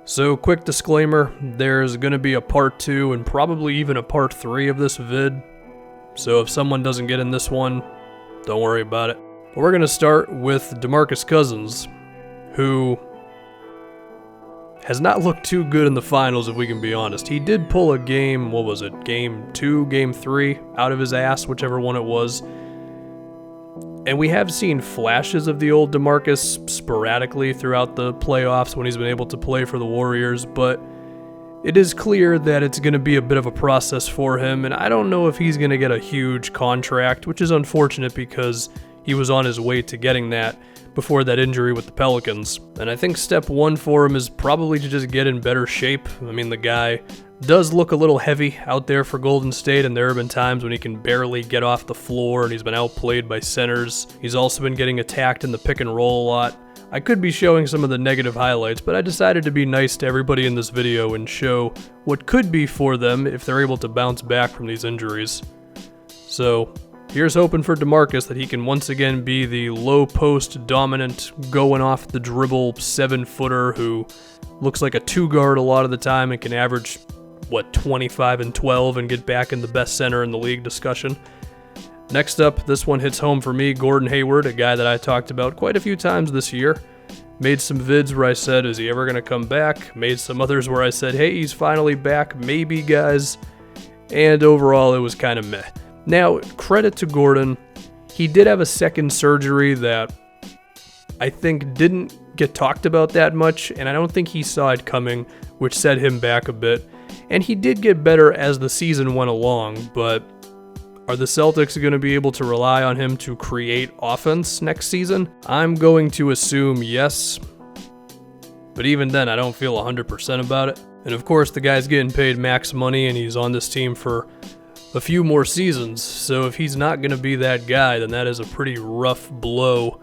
So quick disclaimer, there's going to be a part 2 and probably even a part 3 of this vid. So if someone doesn't get in this one, don't worry about it. But we're going to start with DeMarcus Cousins, who has not looked too good in the finals, if we can be honest. He did pull a game, what was it, game 2, game 3, out of his ass, whichever one it was. And we have seen flashes of the old DeMarcus sporadically throughout the playoffs when he's been able to play for the Warriors, but it is clear that it's going to be a bit of a process for him, and I don't know if he's going to get a huge contract, which is unfortunate because he was on his way to getting that before that injury with the Pelicans. And I think step 1 for him is probably to just get in better shape. I mean, the guy does look a little heavy out there for Golden State, and there have been times when he can barely get off the floor and he's been outplayed by centers. He's also been getting attacked in the pick and roll a lot. I could be showing some of the negative highlights, but I decided to be nice to everybody in this video and show what could be for them if they're able to bounce back from these injuries. So here's hoping for DeMarcus that he can once again be the low post dominant, going off the dribble 7-footer who looks like a 2-guard a lot of the time and can average 25 and 12 and get back in the best center in the league discussion. Next up, this one hits home for me, Gordon Hayward, a guy that I talked about quite a few times this year. Made some vids where I said, is he ever going to come back? Made some others where I said, hey, he's finally back, maybe, guys. And overall, it was kind of meh. Now, credit to Gordon, he did have a second surgery that I think didn't get talked about that much, and I don't think he saw it coming, which set him back a bit. And he did get better as the season went along, but are the Celtics going to be able to rely on him to create offense next season? I'm going to assume yes, but even then I don't feel 100% about it. And of course the guy's getting paid max money and he's on this team for a few more seasons, so if he's not going to be that guy, then that is a pretty rough blow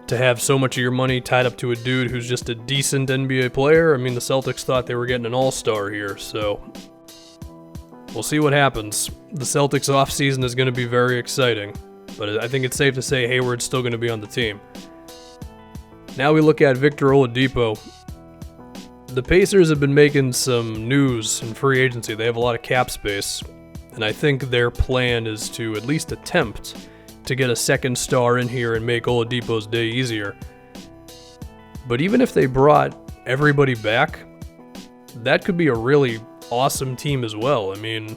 to have so much of your money tied up to a dude who's just a decent NBA player. I mean, the Celtics thought they were getting an all-star here, so we'll see what happens. The Celtics offseason is going to be very exciting, but I think it's safe to say Hayward's still going to be on the team. Now we look at Victor Oladipo. The Pacers have been making some news in free agency. They have a lot of cap space, and I think their plan is to at least attempt to get a second star in here and make Oladipo's day easier. But even if they brought everybody back, that could be a really awesome team as well. I mean,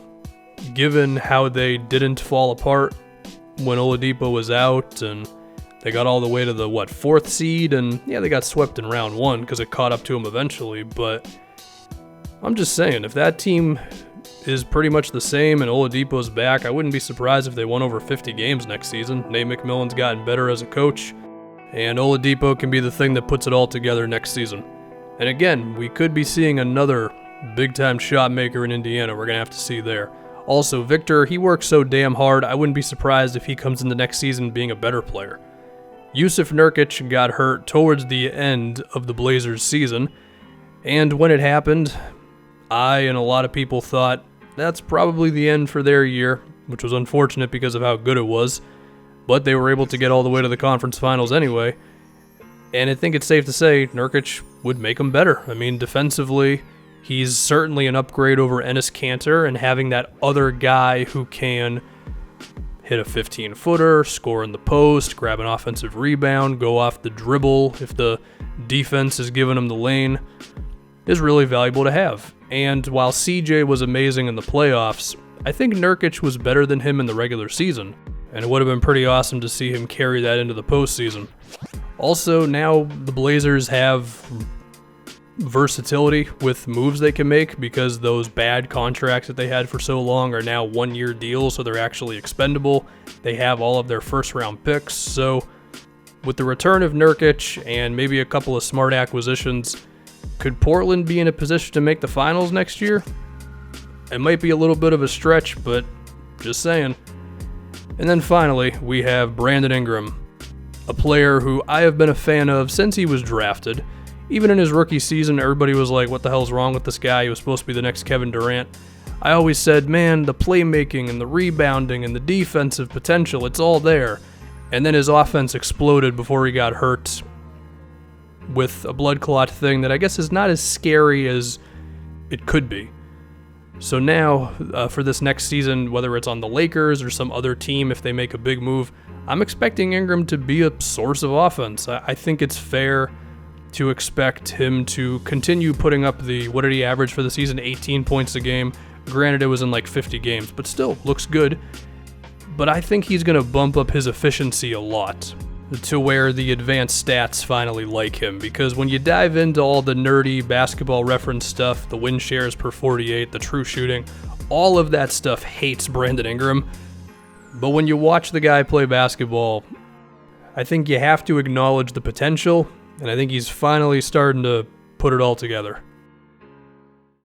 given how they didn't fall apart when Oladipo was out and they got all the way to the 4th seed, and yeah, they got swept in round 1 because it caught up to them eventually, but I'm just saying, if that team is pretty much the same and Oladipo's back, I wouldn't be surprised if they won over 50 games next season. Nate McMillan's gotten better as a coach, and Oladipo can be the thing that puts it all together next season. And again, we could be seeing another big-time shot maker in Indiana. We're going to have to see there. Also, Victor, he works so damn hard, I wouldn't be surprised if he comes into next season being a better player. Yusuf Nurkic got hurt towards the end of the Blazers season, and when it happened, I and a lot of people thought that's probably the end for their year, which was unfortunate because of how good it was, but they were able to get all the way to the conference finals anyway, and I think it's safe to say Nurkic would make them better. I mean, defensively, he's certainly an upgrade over Enes Kanter, and having that other guy who can hit a 15-footer, score in the post, grab an offensive rebound, go off the dribble if the defense is giving him the lane, is really valuable to have. And while CJ was amazing in the playoffs, I think Nurkic was better than him in the regular season, and it would have been pretty awesome to see him carry that into the postseason. Also, now the Blazers have versatility with moves they can make because those bad contracts that they had for so long are now 1-year deals, so they're actually expendable. They have all of their first-round picks, so with the return of Nurkic and maybe a couple of smart acquisitions, could Portland be in a position to make the finals next year? It might be a little bit of a stretch, but just saying. And then finally, we have Brandon Ingram, a player who I have been a fan of since he was drafted. Even in his rookie season, everybody was like, what the hell's wrong with this guy? He was supposed to be the next Kevin Durant. I always said, man, the playmaking and the rebounding and the defensive potential, it's all there. And then his offense exploded before he got hurt with a blood clot thing that I guess is not as scary as it could be. So now, for this next season, whether it's on the Lakers or some other team, if they make a big move, I'm expecting Ingram to be a source of offense. I think it's fair to expect him to continue putting up what did he average for the season? 18 points a game. Granted, it was in like 50 games, but still looks good. But I think he's going to bump up his efficiency a lot to where the advanced stats finally like him. Because when you dive into all the nerdy basketball reference stuff, the win shares per 48, the true shooting, all of that stuff hates Brandon Ingram. But when you watch the guy play basketball, I think you have to acknowledge the potential, and I think he's finally starting to put it all together.